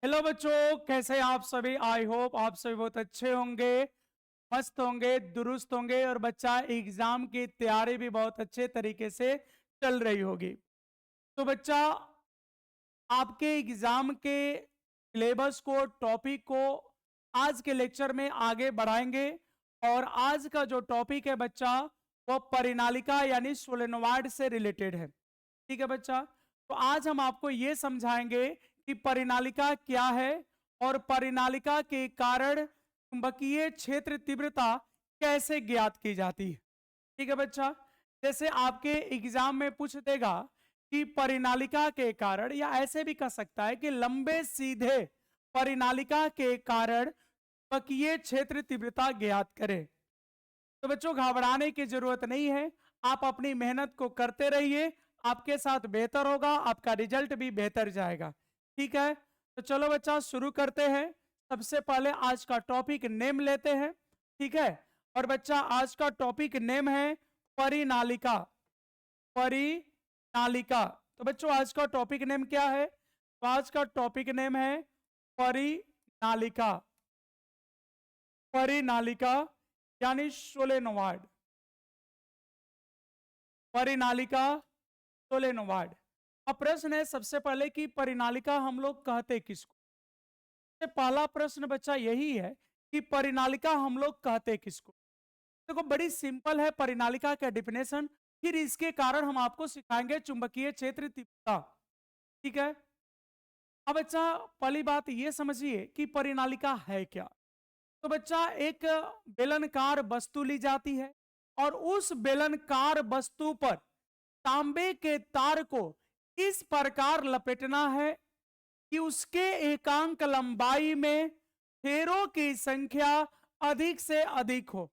Hello बच्चों, कैसे हैं आप सभी। आई होप आप सभी बहुत अच्छे होंगे, मस्त होंगे, दुरुस्त होंगे और बच्चा एग्जाम की तैयारी भी बहुत अच्छे तरीके से चल रही होगी। तो बच्चा आपके एग्जाम के सिलेबस को, टॉपिक को आज के लेक्चर में आगे बढ़ाएंगे। और आज का जो टॉपिक है बच्चा, वो परिनालिका यानी सोलेनोइड से रिलेटेड है। ठीक है बच्चा। तो आज हम आपको ये समझाएंगे कि परिनालिका क्या है और परिनालिका के कारण चुंबकीय क्षेत्र तीव्रता कैसे ज्ञात की जाती है। ठीक है बच्चा। जैसे आपके एग्जाम में पूछ देगा कि परिनालिका के कारण, या ऐसे भी कह सकता है कि लंबे सीधे परिनालिका के कारण चुंबकीय क्षेत्र तीव्रता ज्ञात करें। तो बच्चों घबराने की जरूरत नहीं है, आप अपनी मेहनत को करते रहिए, आपके साथ बेहतर होगा, आपका रिजल्ट भी बेहतर जाएगा। ठीक है, तो चलो बच्चा शुरू करते हैं। सबसे पहले आज का टॉपिक नेम लेते हैं। ठीक है, और बच्चा आज का टॉपिक नेम है परिनालिका। परिनालिका। तो बच्चों आज का टॉपिक नेम क्या है? तो आज का टॉपिक नेम है परिनालिका। परिनालिका यानी सोलेनोइड। परिनालिका, सोलेनोइड। अब प्रश्न है सबसे पहले कि परिनालिका हम लोग कहते किसको। सबसे पहला प्रश्न बच्चा यही है कि परिनालिका हम लोग कहते किसको। देखो बड़ी सिंपल है परिनालिका का डेफिनेशन, फिर इसके कारण हम आपको सिखाएंगे चुंबकीय क्षेत्र तीव्रता। ठीक है। अब बच्चा पहली बात ये समझिए कि परिनालिका है क्या। तो बच्चा एक बेलनकार वस्तु ली जाती है और उस बेलनकार वस्तु पर तांबे के तार को इस प्रकार लपेटना है कि उसके एकांक लंबाई में फेरों की संख्या अधिक से अधिक हो।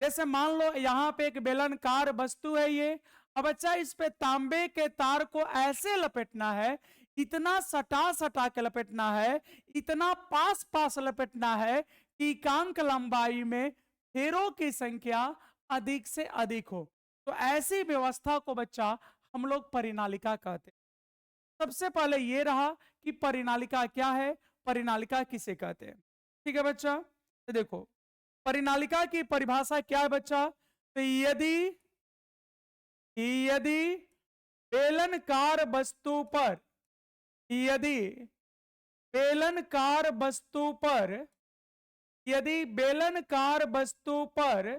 जैसे मान लो यहां पे एक बेलनकार वस्तु है ये। अब बच्चा इस पे तांबे के तार को ऐसे लपेटना है, इतना सटा सटा के लपेटना है, इतना पास पास लपेटना है कि एकांक लंबाई में फेरों की संख्या अधिक से अधिक हो। तो ऐसी व्यवस्था को बच्चा हम लोग परिनालिका कहते हैं। सबसे पहले ये रहा कि परिनालिका क्या है, परिनालिका किसे कहते हैं। ठीक है बच्चा, तो देखो परिनालिका की परिभाषा क्या है बच्चा। तो यदि बेलनकार वस्तु पर, यदि बेलनकार वस्तु पर, यदि बेलनकार वस्तु पर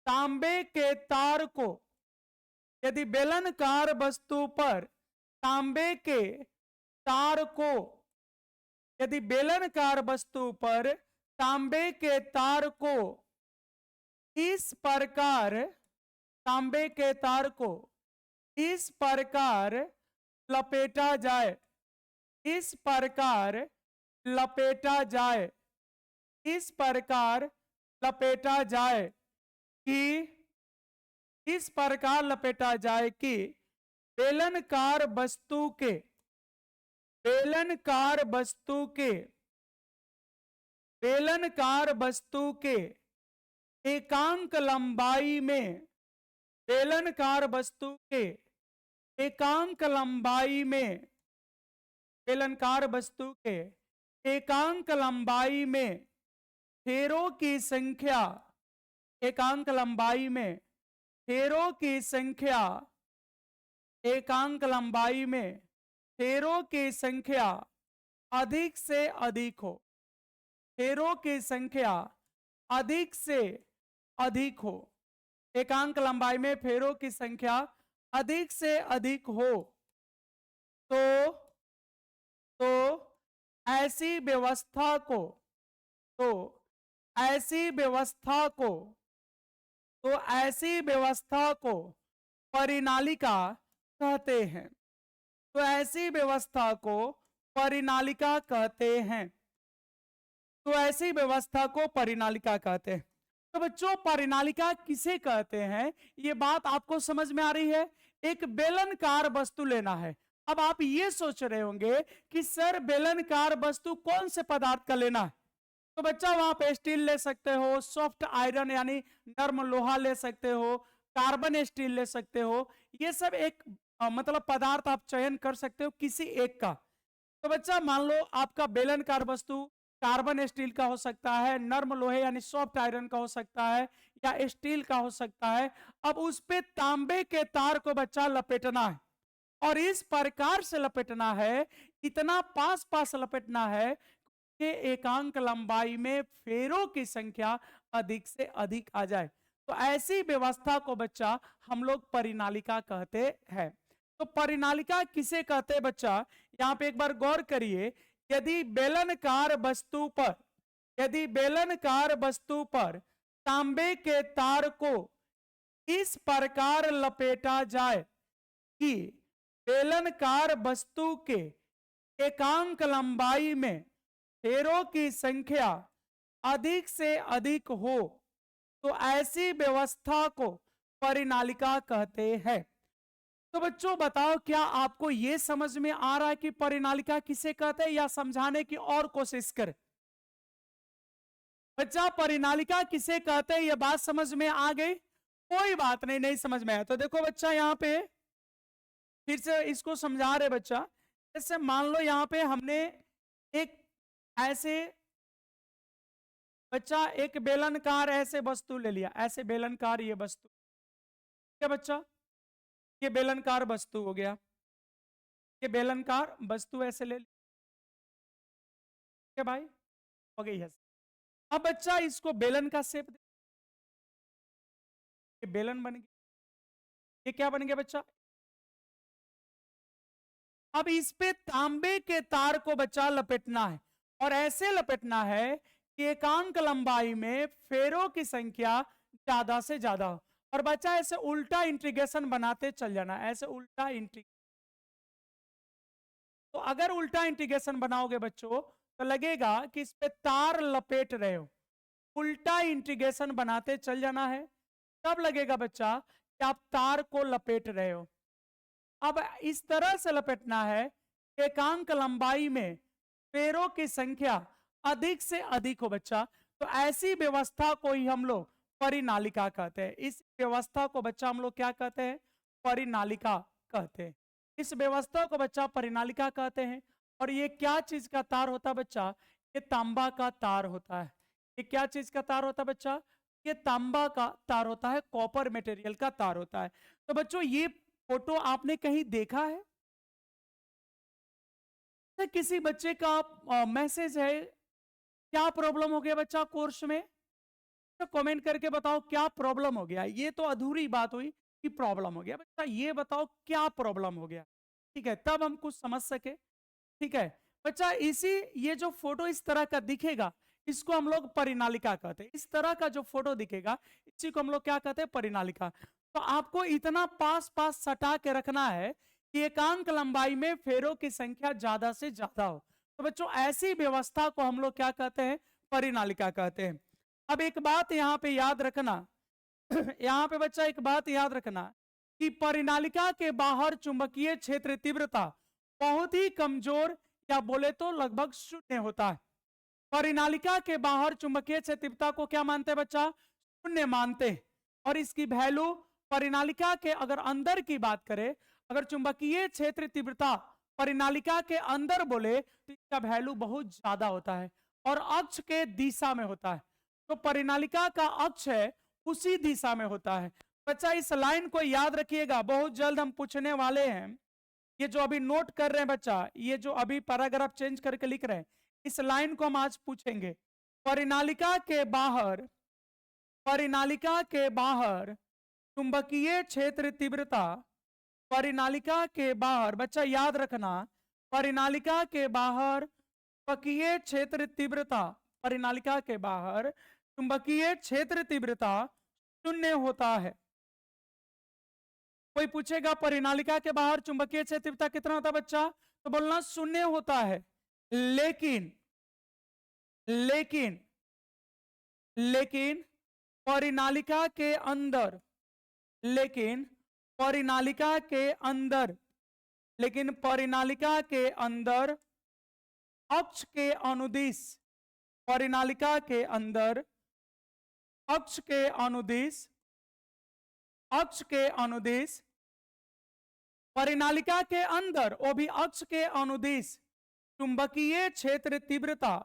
तांबे के तार को, यदि बेलनकार वस्तु पर तांबे के तार को, यदि बेलनकार वस्तु पर तांबे के तार को इस प्रकार, तांबे के तार को इस प्रकार लपेटा जाए, इस प्रकार लपेटा जाए, इस प्रकार लपेटा जाए कि, इस प्रकार लपेटा जाए कि बेलनकार वस्तु के, बेलनकार वस्तु के, बेलनकार वस्तु के एकांक लंबाई में, बेलनकार वस्तु के एकांक लंबाई में, बेलनकार वस्तु के एकांक लंबाई में फेरों की संख्या, एकांक लंबाई में फेरों की संख्या, एकांक लंबाई में फेरों की संख्या अधिक से अधिक हो, फेरों की संख्या अधिक से अधिक हो, एकांक लंबाई में फेरों की संख्या अधिक से अधिक हो। तो ऐसी व्यवस्था को, तो ऐसी व्यवस्था को, तो ऐसी व्यवस्था को परिनालिका कहते हैं। तो ऐसी व्यवस्था को परिनालिका कहते हैं। तो ऐसी व्यवस्था को परिनालिका कहते हैं। तो बच्चों परिनालिका किसे कहते हैं, ये बात आपको समझ में आ रही है। एक बेलनकार वस्तु लेना है। अब आप ये सोच रहे होंगे कि सर बेलनकार वस्तु कौन से पदार्थ का लेना है। तो बच्चा वहां पे स्टील ले सकते हो, सॉफ्ट आयरन यानी नर्म लोहा ले सकते हो, कार्बन स्टील ले सकते हो। ये सब एक मतलब पदार्थ आप चयन कर सकते हो किसी एक का। तो बच्चा मान लो आपका बेलनकार वस्तु कार्बन स्टील का हो सकता है, नर्म लोहे यानी सॉफ्ट आयरन का हो सकता है, या स्टील का हो सकता है। अब उस पे तांबे के तार को बच्चा लपेटना है, और इस प्रकार से लपेटना है, इतना पास पास लपेटना है कि एकांक लंबाई में फेरों की संख्या अधिक से अधिक आ जाए। तो ऐसी व्यवस्था को बच्चा हम लोग परिनालिका कहते हैं। तो परिनालिका किसे कहते हैं बच्चा, यहां पे एक बार गौर करिए। यदि बेलनकार वस्तु पर तांबे के तार को इस प्रकार लपेटा जाए कि बेलनकार वस्तु के एकांक लंबाई में फेरों की संख्या अधिक से अधिक हो, तो ऐसी व्यवस्था को परिनालिका कहते हैं। तो बच्चों बताओ, क्या आपको यह समझ में आ रहा है कि परिनालिका किसे कहते हैं, या समझाने की और कोशिश करें? बच्चा परिनालिका किसे कहते हैं, यह बात समझ में आ गई? कोई बात नहीं, नहीं समझ में आया तो देखो बच्चा, यहां पे फिर से इसको समझा रहे बच्चा। जैसे मान लो यहां पे हमने एक ऐसे बच्चा एक बेलनकार ऐसे वस्तु ले लिया, ऐसे बेलनकार ये वस्तु, क्या बच्चा, ये बेलनकार वस्तु हो गया, ये बेलनकार वस्तु ऐसे ले लिया, क्या भाई, हो गई है। अब बच्चा इसको बेलन का शेप दे, ये बेलन बन गया, ये क्या बन गया बच्चा। अब इस पे तांबे के तार को बच्चा लपेटना है, और ऐसे लपेटना है कि एकांक लंबाई में फेरों की संख्या ज्यादा से ज्यादा हो। और बच्चा ऐसे उल्टा इंटीग्रेशन बनाते चल जाना, ऐसे उल्टा इंटीग्रेशन। तो अगर उल्टा इंटीग्रेशन बनाओगे बच्चों, तो लगेगा कि इस पे तार लपेट रहे हो। उल्टा इंटीग्रेशन बनाते चल जाना है, तब लगेगा बच्चा कि आप तार को लपेट रहे हो। अब इस तरह से लपेटना है, एकांक लंबाई में फेरों की संख्या अधिक से अधिक हो बच्चा। तो ऐसी व्यवस्था को ही हम लोग परिनालिका कहते हैं। इस व्यवस्था को बच्चा हम लोग क्या कहते हैं, परिनालिका कहते हैं। इस व्यवस्था को बच्चा परिनालिका कहते हैं। और ये क्या चीज का तार होता है बच्चा, ये तांबा का तार होता है। ये क्या चीज का तार होता है बच्चा, ये तांबा का तार होता है, कॉपर मटेरियल का तार होता है। तो बच्चों ये फोटो आपने कहीं देखा है? तो किसी बच्चे का मैसेज है, क्या प्रॉब्लम हो गया बच्चा कोर्स में, तो कमेंट करके बताओ क्या प्रॉब्लम हो गया। ये तो अधूरी बात हुई कि प्रॉब्लम हो गया, बच्चा ये बताओ क्या प्रॉब्लम हो गया, ठीक है, तब हम कुछ समझ सके। ठीक है बच्चा, इसी ये जो फोटो इस तरह का दिखेगा, इसको हम लोग परिनालिका कहते हैं। इस तरह का जो फोटो दिखेगा, इसी को हम लोग क्या कहते हैं, परिनालिका। तो आपको इतना पास पास सटा के रखना है कि एकांक लंबाई में फेरों की संख्या ज्यादा से ज्यादा हो। तो बच्चों ऐसी व्यवस्था को हम लोग क्या कहते हैं, परिनालिका कहते हैं। अब एक बात यहां पे याद रखना यहां पे बच्चा एक बात याद रखना कि परिनालिका के बाहर चुंबकीय क्षेत्र तीव्रता बहुत ही कमजोर, या बोले तो लगभग शून्य होता है। परिनालिका के बाहर चुंबकीय क्षेत्र तीव्रता को क्या मानते हैं बच्चा, शून्य मानते हैं। और इसकी वैल्यू परिनालिका के अगर अंदर की बात करें, अगर चुंबकीय क्षेत्र तीव्रता परिनालिका के अंदर बोले तो इसका वैल्यू बहुत ज्यादा होता है, और अक्ष के दिशा में होता है। तो परिनालिका का अक्ष है उसी दिशा में होता है। बच्चा इस लाइन को याद रखिएगा, बहुत जल्द हम पूछने वाले हैं। ये जो अभी नोट कर रहे हैं बच्चा, ये जो अभी पैराग्राफ चेंज करके लिख रहे हैं, इस लाइन को हम आज पूछेंगे। परिनालिका के बाहर चुंबकीय क्षेत्र तीव्रता, परिनालिका के बाहर बच्चा याद रखना, परिनालिका के बाहर चुंबकीय क्षेत्र तीव्रता, परिनालिका के बाहर चुंबकीय क्षेत्र तीव्रता शून्य होता है। कोई पूछेगा परिनालिका के बाहर चुंबकीय क्षेत्र तीव्रता कितना होता है बच्चा, तो बोलना शून्य होता है। लेकिन लेकिन लेकिन परिनालिका के अंदर लेकिन परिनालिका के अंदर लेकिन परिनालिका के अंदर अक्ष के अनुदिश, परिनालिका के अंदर अक्ष के अनुदिश परिनालिका के अंदर, वो भी अक्ष के अनुदिश चुंबकीय क्षेत्र तीव्रता,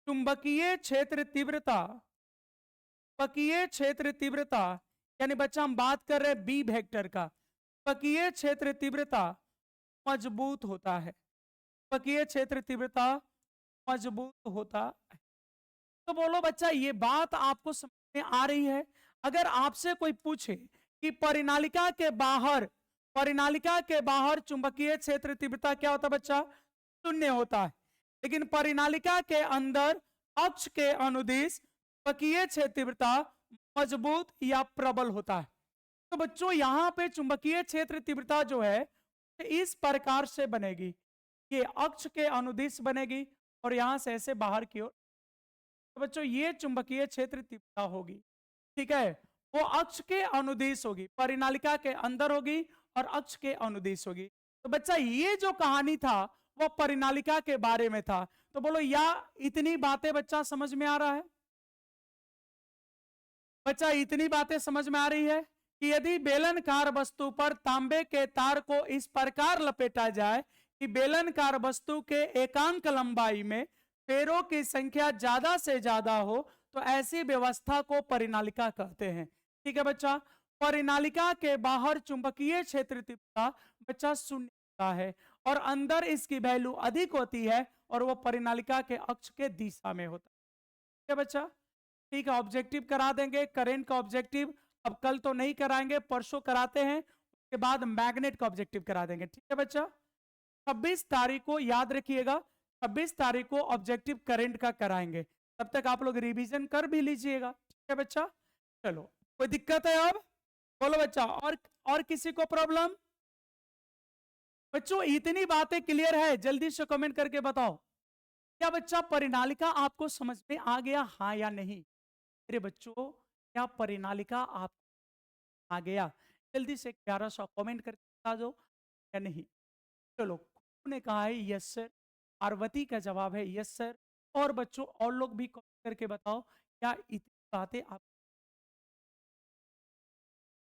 चुंबकीय क्षेत्र तीव्रता, चुंबकीय क्षेत्र तीव्रता, यानी बच्चा हम बात कर रहे हैं बी वेक्टर का। चुंबकीय क्षेत्र तीव्रता मजबूत होता है, चुंबकीय क्षेत्र तीव्रता मजबूत होता है। तो बोलो बच्चा ये बात आपको समझ में आ रही है? अगर आपसे कोई पूछे कि परिनालिका के बाहर, परिनालिका के बाहर चुंबकीय क्षेत्र तीव्रता क्या होता है बच्चा? शून्य होता है। लेकिन परिनालिका के अंदर अक्ष के अनुदिश चुंबकीय क्षेत्र तीव्रता मजबूत या प्रबल होता है। तो बच्चों यहां पे चुंबकीय क्षेत्र तीव्रता जो है इस प्रकार से बनेगी, ये अक्ष के अनुदिश बनेगी और यहां से ऐसे बाहर की ओर। तो बच्चों ये चुंबकीय क्षेत्र तीव्रता होगी, ठीक है, वो अक्ष के अनुदिश होगी, परिनालिका के अंदर होगी और अक्ष के अनुदिश होगी। तो बच्चा ये जो कहानी था वो परिनालिका के बारे में था। तो बोलो या इतनी बातें बच्चा समझ में आ रहा है? बच्चा इतनी बातें समझ में आ रही है कि यदि बेलनकार वस्तु पर तांबे के तार को इस प्रकार लपेटा जाए कि बेलनकार वस्तु के एकांक लंबाई में पैरों की संख्या ज्यादा से ज्यादा हो, तो ऐसी व्यवस्था को परिनालिका कहते हैं। ठीक है बच्चा, परिनालिका के बाहर चुंबकीय क्षेत्र तीव्रता बच्चा शून्य होता है और अंदर इसकी वैल्यू अधिक होती है और वो परिनालिका के अक्ष के दिशा में होता है। ठीक है बच्चा, ठीक है, ऑब्जेक्टिव करा देंगे, करंट का ऑब्जेक्टिव अब कल तो नहीं कराएंगे, परसों कराते हैं, उसके बाद मैग्नेट का ऑब्जेक्टिव करा देंगे। ठीक है बच्चा, 26 तारीख को याद रखिएगा, 26 तारीख को ऑब्जेक्टिव करंट का कराएंगे, तब तक आप लोग रिवीजन कर भी लीजिएगा। ठीक है बच्चा, चलो कोई दिक्कत है अब? बोलो बच्चा, और किसी को प्रॉब्लम? बच्चों इतनी बातें क्लियर है, जल्दी से कमेंट करके बताओ। क्या बच्चा परिनालिका आपको समझ में आ गया, हाँ या नहीं? मेरे बच्चों क्या परिनालिका आप आ गया? जल्दी से 1100 कमेंट करके बता दो या नहीं। चलो ने कहा है यस सर, पार्वती का जवाब है यस सर। और बच्चों और लोग भी कमेंट करके बताओ क्या इतनी बातें आप,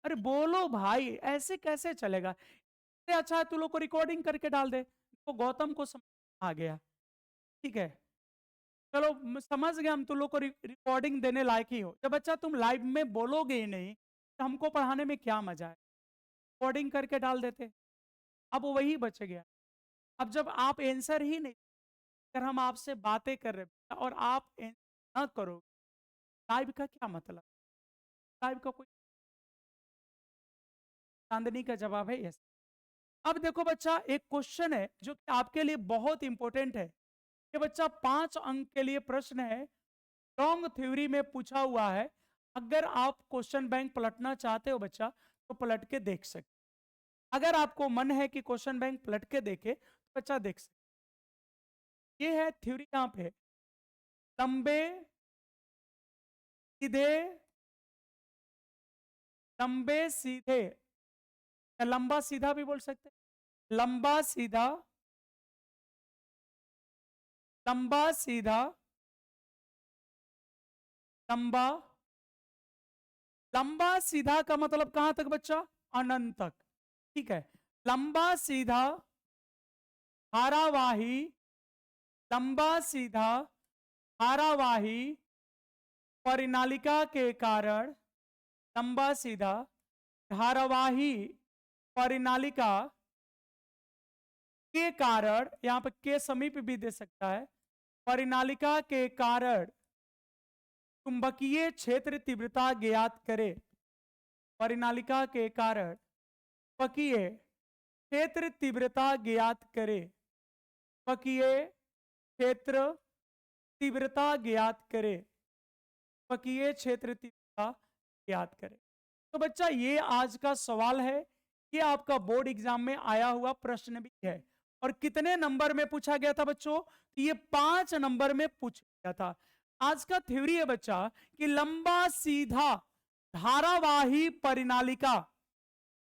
अरे बोलो भाई, ऐसे कैसे चलेगा? इससे अच्छा है तू लोग को रिकॉर्डिंग करके डाल दे, तो गौतम को समझ आ गया। ठीक है, चलो समझ गए हम, तुम लोग को रिकॉर्डिंग देने लायक ही हो। जब बच्चा तुम लाइव में बोलोगे ही नहीं तो हमको पढ़ाने में क्या मजा है? रिकॉर्डिंग करके डाल देते, अब वही बच गया। अब जब आप आंसर ही नहीं, अगर हम आपसे बातें कर रहे हैं और आप ना करो, लाइव का क्या मतलब? लाइव का कोई, चांदनी का जवाब है यस। अब देखो बच्चा एक क्वेश्चन है जो कि आपके लिए बहुत इंपॉर्टेंट है। ये बच्चा 5 अंक के लिए प्रश्न है, लॉन्ग थ्योरी में पूछा हुआ है। अगर आप क्वेश्चन बैंक पलटना चाहते हो बच्चा तो पलट के देख सकते, अगर आपको मन है कि क्वेश्चन बैंक पलट के देखे तो बच्चा देख सकते। ये है थ्योरी, यहाँ पे लंबे सीधे, लंबे सीधे या लंबा सीधा भी बोल सकते हैं, लंबा सीधा, लंबा सीधा, लंबा, लंबा सीधा का मतलब कहां तक बच्चा? अनंत तक। ठीक है, लंबा सीधा धारावाही, लंबा सीधा धारावाही परिनालिका के कारण, लंबा सीधा धारावाही परिनालिका के कारण, यहां पर के समीप भी दे सकता है, परिनालिका के कारण चुंबकीय क्षेत्र तीव्रता ज्ञात करे, परिनालिका के कारण चुंबकीय क्षेत्र तीव्रता ज्ञात करे, चुंबकीय क्षेत्र तीव्रता ज्ञात करे, चुंबकीय क्षेत्र तीव्रता ज्ञात करे। तो बच्चा ये आज का सवाल है, ये आपका बोर्ड एग्जाम में आया हुआ प्रश्न भी है। और कितने नंबर में पूछा गया था बच्चों? ये 5 नंबर में पूछा गया था। आज का थ्योरी है बच्चा कि लंबा सीधा धारावाही परिनालिका,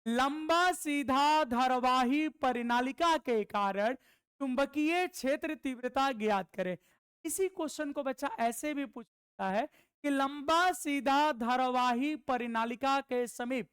लंबा सीधा धारावाही परिनालिका के कारण चुंबकीय क्षेत्र तीव्रता ज्ञात करें। इसी क्वेश्चन को बच्चा ऐसे भी पूछता है कि लंबा सीधा धारावाही परिनालिका के समीप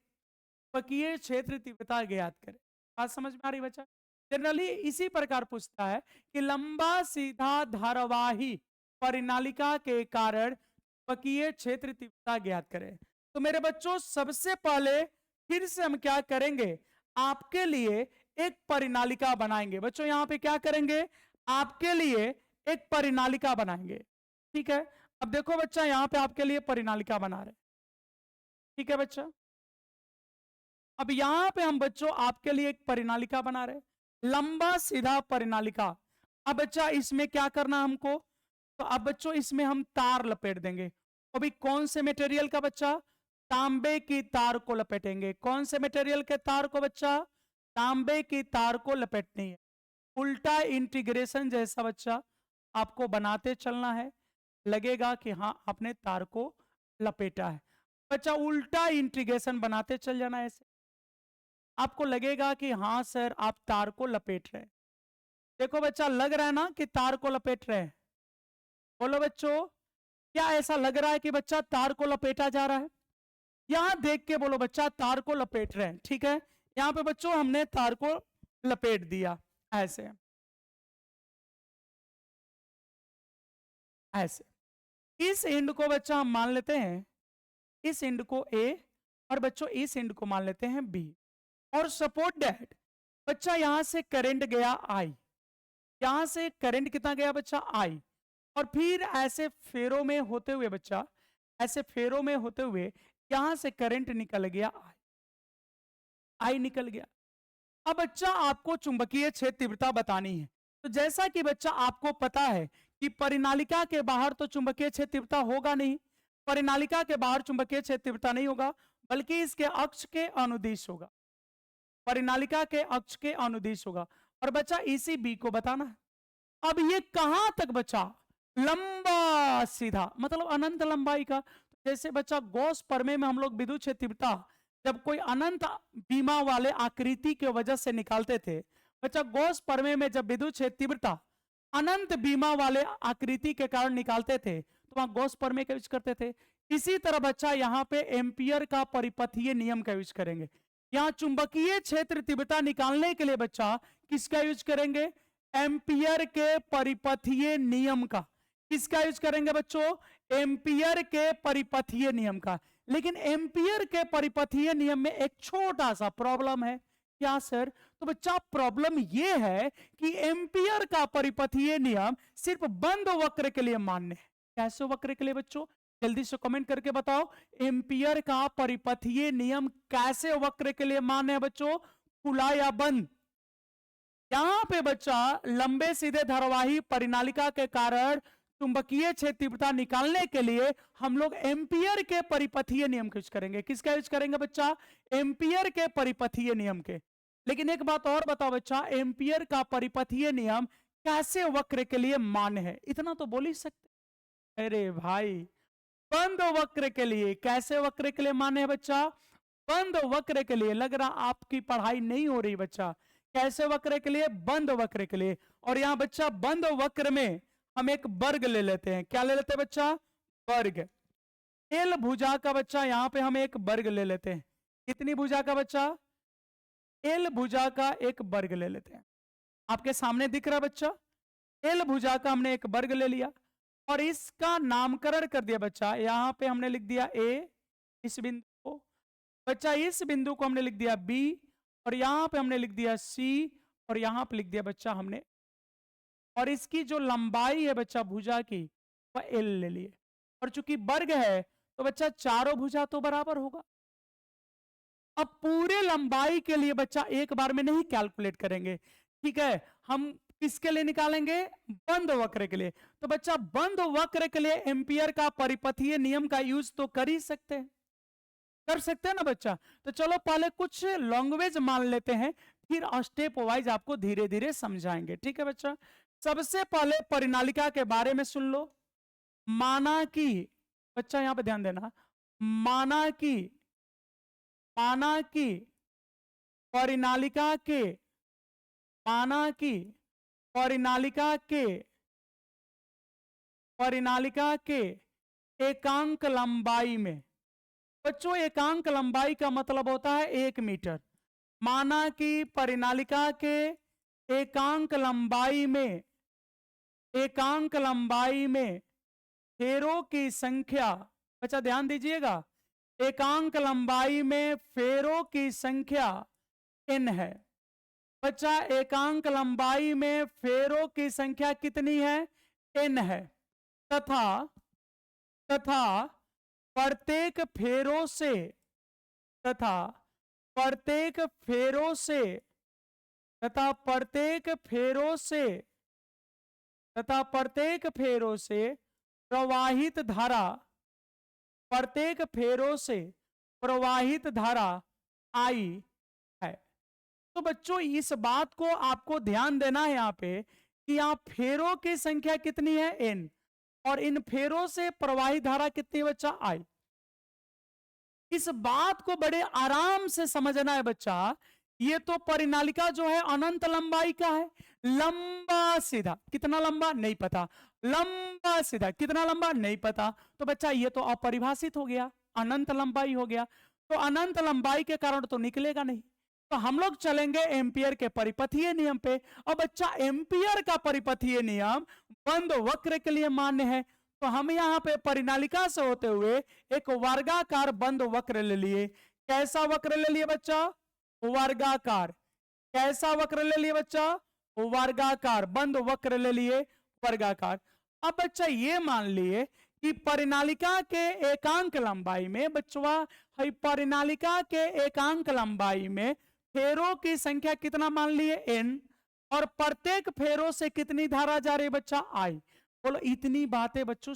चुंबकीय क्षेत्र तीव्रता ज्ञात करें। बात समझ में आ रही बच्चा? जनरली इसी प्रकार पूछता है कि लंबा सीधा धारावाही परिनालिका के कारण चुंबकीय क्षेत्र तीव्रता ज्ञात करें। तो मेरे बच्चों सबसे पहले फिर से हम क्या करेंगे, आपके लिए एक परिनालिका बनाएंगे। बच्चों यहां पे क्या करेंगे, आपके लिए एक परिनालिका बनाएंगे। ठीक है, अब देखो बच्चा यहां पे आपके लिए परिनालिका बना रहे। ठीक है बच्चा, अब यहां पे हम बच्चों आपके लिए एक परिनालिका बना रहे, लंबा सीधा परिनालिका। अब बच्चा इसमें क्या करना हमको, तो अब बच्चों इसमें हम तार लपेट देंगे। अभी कौन से मटेरियल का बच्चा, तांबे की तार को लपेटेंगे। कौन से मटेरियल के तार को बच्चा, तांबे की तार को लपेटनी है। उल्टा इंटीग्रेशन जैसा बच्चा आपको बनाते चलना है, लगेगा कि हाँ आपने तार को लपेटा है। बच्चा उल्टा इंटीग्रेशन बनाते चल जाना है, ऐसे आपको लगेगा कि हाँ सर आप तार को लपेट रहे हैं। देखो बच्चा लग रहा है ना कि तार को लपेट रहे हैं, बोलो बच्चों क्या ऐसा लग रहा है कि बच्चा तार को लपेटा जा रहा है। यहां देख के बोलो बच्चा तार को लपेट रहे हैं। ठीक है, यहां पे बच्चों हमने तार को लपेट दिया, ऐसे ऐसे। इस एंड को बच्चा हम मान लेते हैं, इस एंड को ए, और बच्चों इस एंड को मान लेते हैं बी। और सपोर्ट दैट बच्चा यहां से करंट गया आई, यहां से करंट कितना गया बच्चा आई, और फिर ऐसे फेरों में होते हुए बच्चा, ऐसे फेरों में होते हुए यहां से करंट निकल गया आई, आई निकल गया। अब बच्चा आपको चुंबकीय क्षेत्र तीव्रता बतानी है। तो जैसा कि बच्चा आपको पता है कि परिनालिका के बाहर तो चुंबकीय क्षेत्र तीव्रता होगा नहीं, परिनालिका के बाहर चुंबकीय क्षेत्र तीव्रता नहीं होगा, बल्कि इसके अक्ष के अनुदिश होगा, परिनालिका के अक्ष के अनुदिश होगा। और बच्चा इसी बी को बताना है। अब ये कहां तक बच्चा, लंबा सीधा मतलब अनंत लंबाई का। जैसे बच्चा गॉस प्रमेय में हम लोग विद्युत क्षेत्र तीव्रता जब कोई अनंत बीमा वाले आकृति के वजह से निकालते थे, बच्चा गॉस प्रमेय में जब विद्युत क्षेत्र तीव्रता अनंत बीमा वाले आकृति के कारण निकालते थे तो वहां गॉस प्रमेय का यूज करते थे। इसी तरह बच्चा यहाँ पे एम्पियर का परिपथीय नियम का यूज करेंगे। यहाँ चुंबकीय क्षेत्र तीव्रता निकालने के लिए बच्चा किसका यूज करेंगे, एम्पियर के परिपथीय नियम का। किसका यूज करेंगे बच्चों, एम्पियर के परिपथीय नियम का। लेकिन एम्पियर के परिपथीय नियम में एक छोटा सा प्रॉब्लम है। क्या सर, तो बच्चा प्रॉब्लम यह है कि एम्पियर का परिपथीय नियम सिर्फ बंद वक्र के लिए मान्य है। कैसे वक्र के लिए बच्चों, जल्दी से कमेंट करके बताओ, एम्पियर का परिपथीय नियम कैसे वक्र के लिए मान्य है बच्चों, खुला या बंद। यहां पे बच्चा लंबे सीधे धारावाही परिनालिका के कारण चुंबकीय क्षेत्र तीव्रता निकालने के लिए हम लोग एम्पियर के परिपथीय नियम का यूज करेंगे। किसका यूज करेंगे बच्चा, एम्पियर के परिपथीय नियम के। लेकिन एक बात और बताओ बच्चा, एम्पियर का परिपथीय नियम कैसे वक्र के लिए मान्य है, इतना तो बोल ही सकते। अरे भाई बंद वक्र के लिए, कैसे वक्र के लिए मान्य है बच्चा, बंद वक्र के लिए। लग रहा आपकी पढ़ाई नहीं हो रही बच्चा। कैसे वक्र के लिए, बंद वक्र के लिए। और यहां बच्चा बंद वक्र में हम एक वर्ग ले लेते हैं। क्या ले लेते हैं बच्चा, वर्ग। एल भुजा का बच्चा यहां पे हम एक वर्ग ले लेते हैं। कितनी भुजा का बच्चा, एल भुजा का एक वर्ग ले लेते हैं। आपके सामने दिख रहा बच्चा, एल भुजा का हमने एक वर्ग ले लिया और इसका नामकरण कर दिया बच्चा। यहां पे हमने लिख दिया ए, इस बिंदु को बच्चा, इस बिंदु को हमने लिख दिया बी, और यहां पे हमने लिख दिया सी, और यहां पे लिख दिया बच्चा हमने, और इसकी जो लंबाई है बच्चा भुजा की वह एल ले लिए। और चूंकि वर्ग है तो बच्चा चारों भुजा तो बराबर होगा। अब पूरे लंबाई के लिए बच्चा एक बार में नहीं कैलकुलेट करेंगे, ठीक है, हम किसके लिए निकालेंगे, बंद वक्र के लिए। तो बच्चा बंद वक्र के लिए एम्पियर का परिपथीय नियम का यूज तो कर ही सकते हैं, कर सकते हैं ना बच्चा। तो चलो पहले कुछ लैंग्वेज मान लेते हैं, फिर स्टेप वाइज आपको धीरे धीरे समझाएंगे। ठीक है बच्चा, सबसे पहले परिनालिका के बारे में सुन लो। माना कि, बच्चा यहां पे ध्यान देना, माना कि, माना कि परिनालिका के, माना कि परिनालिका के, परिनालिका के एकांक लंबाई में, बच्चों एकांक लंबाई का मतलब होता है 1 मीटर। माना कि परिनालिका के एकांक लंबाई में फेरों की संख्या, बच्चा ध्यान दीजिएगा, एकांक लंबाई में फेरों की संख्या n है। बच्चा एकांक लंबाई में फेरों की संख्या कितनी है? n है। तथा प्रत्येक फेरों से तथा प्रत्येक फेरों से प्रवाहित धारा I है। तो बच्चों इस बात को आपको ध्यान देना है यहाँ पे कि यहाँ फेरों की संख्या कितनी है? n, और इन फेरों से प्रवाहित धारा कितनी बच्चा? I। इस बात को बड़े आराम से समझना है बच्चा। ये तो परिनालिका जो है अनंत लंबाई का है, लंबा सीधा, कितना लंबा नहीं पता, लंबा सीधा कितना लंबा नहीं पता, तो बच्चा ये तो अपरिभाषित हो गया, अनंत लंबाई हो गया। तो अनंत लंबाई के कारण तो निकलेगा नहीं, तो हम लोग चलेंगे एम्पियर के परिपथीय नियम पे। और बच्चा एम्पियर का परिपथीय नियम बंद वक्र के लिए मान्य है, तो हम यहाँ पे परिनालिका से होते हुए एक वर्गाकार बंद वक्र ले लिए। कैसा वक्र ले लिए बच्चा? वर्गाकार। कैसा वक्र ले लिए बच्चा? वर्गाकार, बंद वक्र ले लिए, वर्गाकार। अब बच्चा ये मान लिए कि परिनालिका के एकांक लंबाई में, बच्चा परिनालिका के एकांक लंबाई में फेरों की संख्या कितना मान लिए? n, और प्रत्येक फेरों से कितनी धारा जा रही है बच्चा? I। बोलो इतनी बातें बच्चों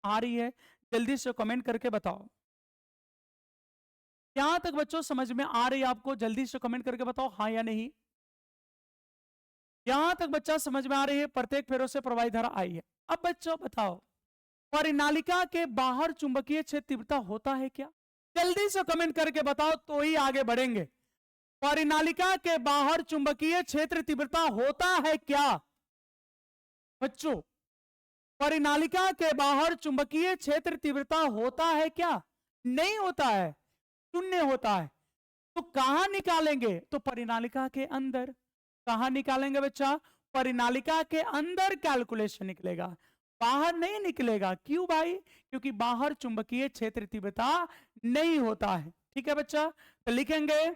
आ रही है? जल्दी से कमेंट करके बताओ। यहां तक बच्चों समझ में आ रही है आपको? जल्दी से कमेंट करके बताओ हाँ या नहीं। यहां तक बच्चा समझ में आ रही है? प्रत्येक फेरों से प्रवाहित धारा आई है। अब बच्चों बताओ, परिनालिका के बाहर चुंबकीय क्षेत्र तीव्रता होता है क्या? जल्दी से कमेंट करके बताओ तो ही आगे बढ़ेंगे। परिनालिका के बाहर चुंबकीय क्षेत्र तीव्रता होता है क्या बच्चों? परिनालिका के बाहर चुंबकीय क्षेत्र तीव्रता होता है क्या? नहीं होता है, शून्य होता है। तो कहां निकालेंगे? तो परिनालिका के अंदर। कहां निकालेंगे बच्चा? परिनालिका के अंदर कैलकुलेशन निकलेगा, बाहर नहीं निकलेगा। क्यों भाई? क्योंकि बाहर चुंबकीय क्षेत्र तीव्रता नहीं होता है। ठीक है बच्चा, तो लिखेंगे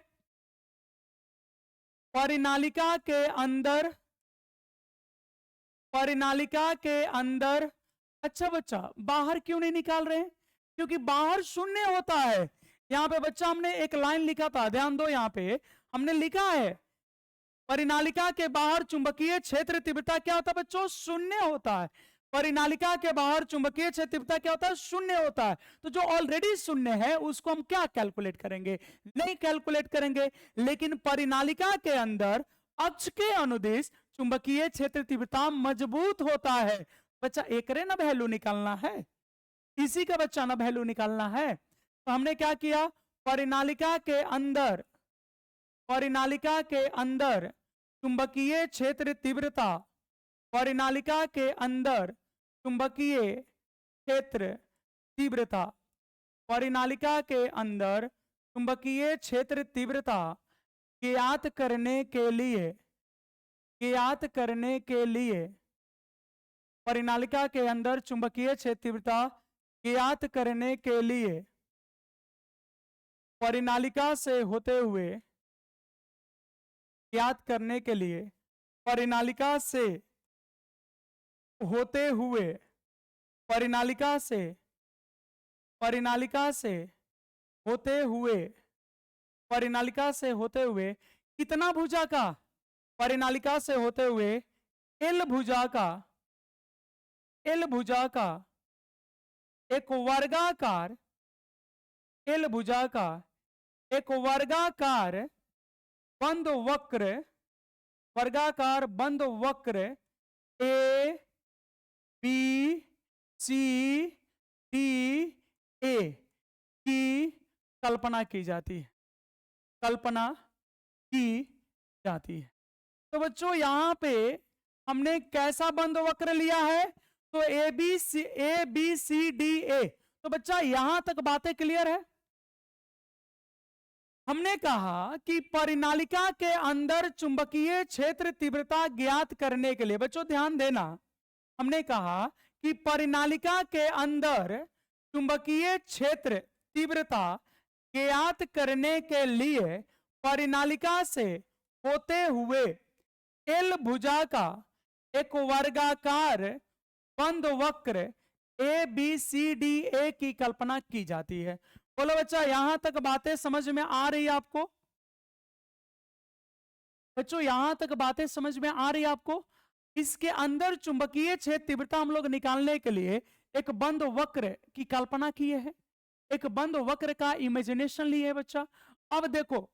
परिनालिका के अंदर। अच्छा बच्चा, बाहर क्यों नहीं निकाल रहे हैं? क्योंकि बाहर शून्य होता है। यहां पे बच्चा हमने एक लाइन लिखा था, ध्यान दो, यहां पे हमने लिखा है परिनालिका के बाहर चुंबकीय क्षेत्र तीव्रता क्या होता है बच्चों? शून्य होता है। परिनालिका के बाहर चुंबकीय क्षेत्र तीव्रता क्या होता है? शून्य होता है। तो जो ऑलरेडी शून्य है उसको हम क्या कैलकुलेट करेंगे? नहीं कैलकुलेट करेंगे। लेकिन परिनालिका के अंदर अक्ष के अनुदिश चुंबकीय क्षेत्र तीव्रता मजबूत होता है। बच्चा एक रे ना वैल्यू निकालना है, इसी का बच्चा ना वैल्यू निकालना है। तो हमने क्या किया? परिनालिका के अंदर चुंबकीय क्षेत्र तीव्रता, परिनालिका के अंदर चुंबकीय क्षेत्र तीव्रता, परिनालिका के अंदर चुंबकीय क्षेत्र तीव्रता ज्ञात करने के लिए परिनालिका के अंदर चुंबकीय क्षेत्र तीव्रता ज्ञात करने के लिए परिनालिका से होते हुए ज्ञात करने के लिए परिनालिका से होते हुए परिनालिका से होते हुए कितना भुजा का? परिनालिका से होते हुए एल भुजा का एक वर्गाकार बंद वक्र A B C D A की कल्पना की जाती है। तो बच्चों यहां पे हमने कैसा बंद वक्र लिया है? तो A B C D A. तो बच्चा यहां तक बातें क्लियर है? हमने कहा कि परिनालिका के अंदर चुंबकीय क्षेत्र तीव्रता ज्ञात करने के लिए, बच्चों ध्यान देना, हमने कहा कि परिनालिका के अंदर चुंबकीय क्षेत्र तीव्रता ज्ञात करने के लिए परिनालिका से होते हुए एल भुजा का एक वर्गाकार बंद वक्र A B C D A की कल्पना की जाती है। बोलो बच्चा, यहां तक बातें समझ में आ रही है आपको? बच्चों यहां तक बातें समझ में आ रही है आपको? इसके अंदर चुंबकीय क्षेत्र तीव्रता हम लोग निकालने के लिए एक बंद वक्र की कल्पना किए हैं, एक बंद वक्र का इमेजिनेशन लिए है बच्चा। अब देखो,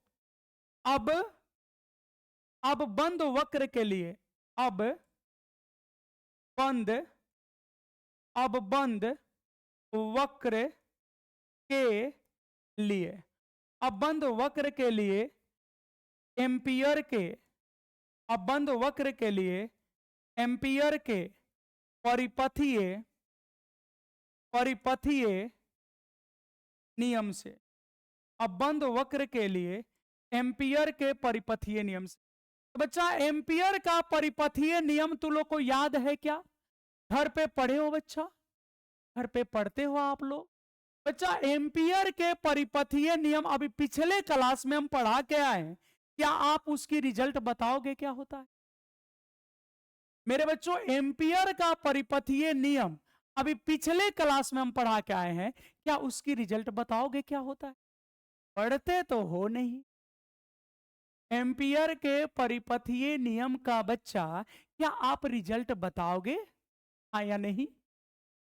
अब बंद वक्र के लिए, अब बंद वक्र के लिए, अब बंद वक्र के लिए एम्पियर के, अब बंद वक्र के लिए एम्पियर के परिपथीय नियम से, अब बंद वक्र के लिए एम्पियर के परिपथीय नियम से। तो बच्चा एम्पियर का परिपथीय नियम तुम लोग को याद है क्या? घर पे पढ़े हो बच्चा? घर पे पढ़ते हो आप लोग? बच्चा एम्पियर के परिपथीय नियम अभी पिछले क्लास में हम पढ़ा के आए हैं, क्या आप उसकी रिजल्ट बताओगे क्या होता है? मेरे बच्चों एम्पियर का परिपथीय नियम अभी पिछले क्लास में हम पढ़ा के आए हैं, क्या उसकी रिजल्ट बताओगे क्या होता है? पढ़ते तो हो नहीं। एम्पियर के परिपथीय नियम का बच्चा क्या आप रिजल्ट बताओगे हाँ या नहीं?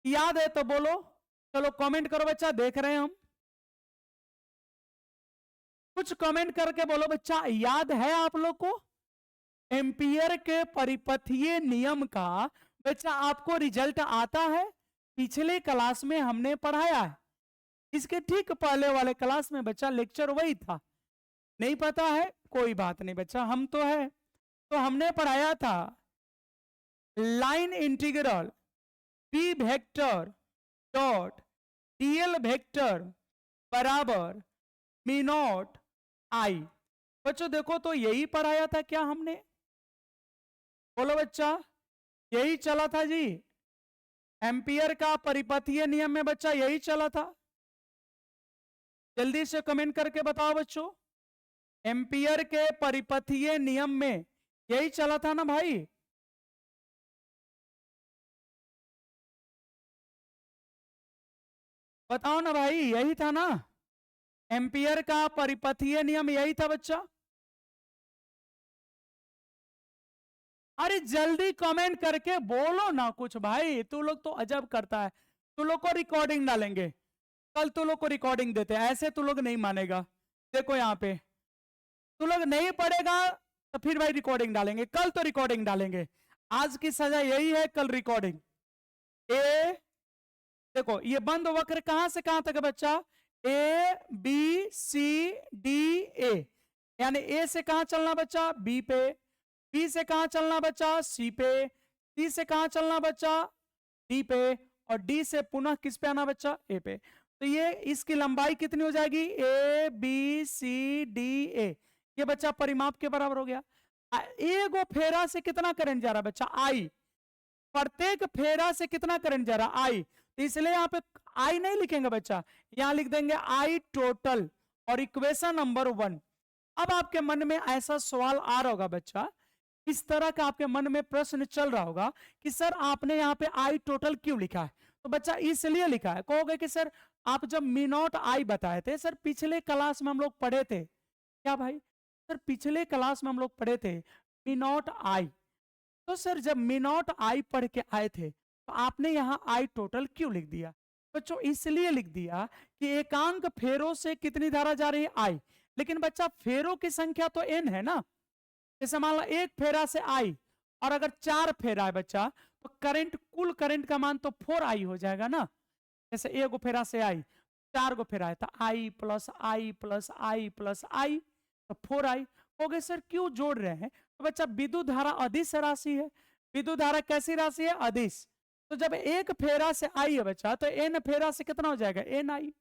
याद है तो बोलो, चलो कमेंट करो बच्चा, देख रहे हैं हम। कुछ कमेंट करके बोलो बच्चा, याद है आप लोग को एम्पियर के परिपथीय नियम का बच्चा आपको रिजल्ट आता है? पिछले क्लास में हमने पढ़ाया है, इसके ठीक पहले वाले क्लास में बच्चा लेक्चर वही था। नहीं पता है कोई बात नहीं बच्चा, हम तो है, तो हमने पढ़ाया था line integral B vector dot dl vector बराबर मी नॉट आई। बच्चों देखो, तो यही पढ़ाया था क्या हमने? बोलो बच्चा, यही चला था जी, एम्पियर का परिपथीय नियम में बच्चा यही चला था। जल्दी से कमेंट करके बताओ बच्चों, एम्पियर के परिपथीय नियम में यही चला था ना भाई? बताओ ना भाई, यही था ना? एम्पियर का परिपथीय नियम यही था बच्चा। अरे जल्दी कमेंट करके बोलो ना कुछ भाई, तू लोग तो अजब करता है। तू लोग को रिकॉर्डिंग डालेंगे कल, तू लोग को रिकॉर्डिंग देते हैं, ऐसे तू लोग नहीं मानेगा। देखो यहाँ पे तू लोग नहीं पढ़ेगा तो फिर भाई रिकॉर्डिंग डालेंगे, कल तो रिकॉर्डिंग डालेंगे। आज की सजा यही है, कल रिकॉर्डिंग। ए देखो, ये बंद वक्र कहां से कहां तक है बच्चा? A B C D A, यानी ए से कहां चलना बच्चा? बी पे। बी से कहां चलना बच्चा? सी पे। सी से कहां चलना बच्चा? डी पे। और डी से पुनः किस पे आना बच्चा? ए पे। तो ये इसकी लंबाई कितनी हो जाएगी? A B C D A, ये बच्चा परिमाप के बराबर हो गया। एगो फेरा से कितना करंट जा रहा बच्चा? आई। प्रत्येक फेरा से कितना करंट जा रहा? आई। तो इसलिए यहाँ पे आई नहीं लिखेंगे बच्चा, यहां लिख देंगे आई टोटल और इक्वेशन नंबर 1। अब आपके मन में ऐसा सवाल आ रहा होगा बच्चा, इस तरह का आपके मन में प्रश्न चल रहा होगा कि सर आपने यहाँ पे आई टोटल क्यों लिखा है? तो बच्चा इसलिए लिखा है, कहोगे कि सर आप जब मी नॉट आई बताए थे, सर पिछले क्लास में हम लोग पढ़े थे क्या भाई? सर पिछले क्लास में हम लोग पढ़े थे मी नॉट आई। तो सर जब मी नॉट आई पढ़ के आए थे तो आपने यहाँ आई टोटल क्यों लिख दिया? बच्चों इसलिए लिख दिया कि एकांक फेरों से कितनी धारा जा रही है? आई। लेकिन बच्चा फेरों की संख्या तो एन है ना, जैसे मान लो एक फेरा से आई, और अगर 4 फेरा है बच्चा तो करंट, कुल करंट का मान तो 4i हो जाएगा ना। जैसे एक फेरा से आई, 4 गो फेरा है तो आई प्लस आई प्लस आई प्लस आई, तो 4i हो गए। सर क्यों जोड़ रहे हैं? तो बच्चा विद्युत धारा अदिश राशि है। विद्युत धारा कैसी राशि है? अदिश। तो जब एक फेरा से आई है बच्चा तो एन फेरा से कितना हो जाएगा? एन आई।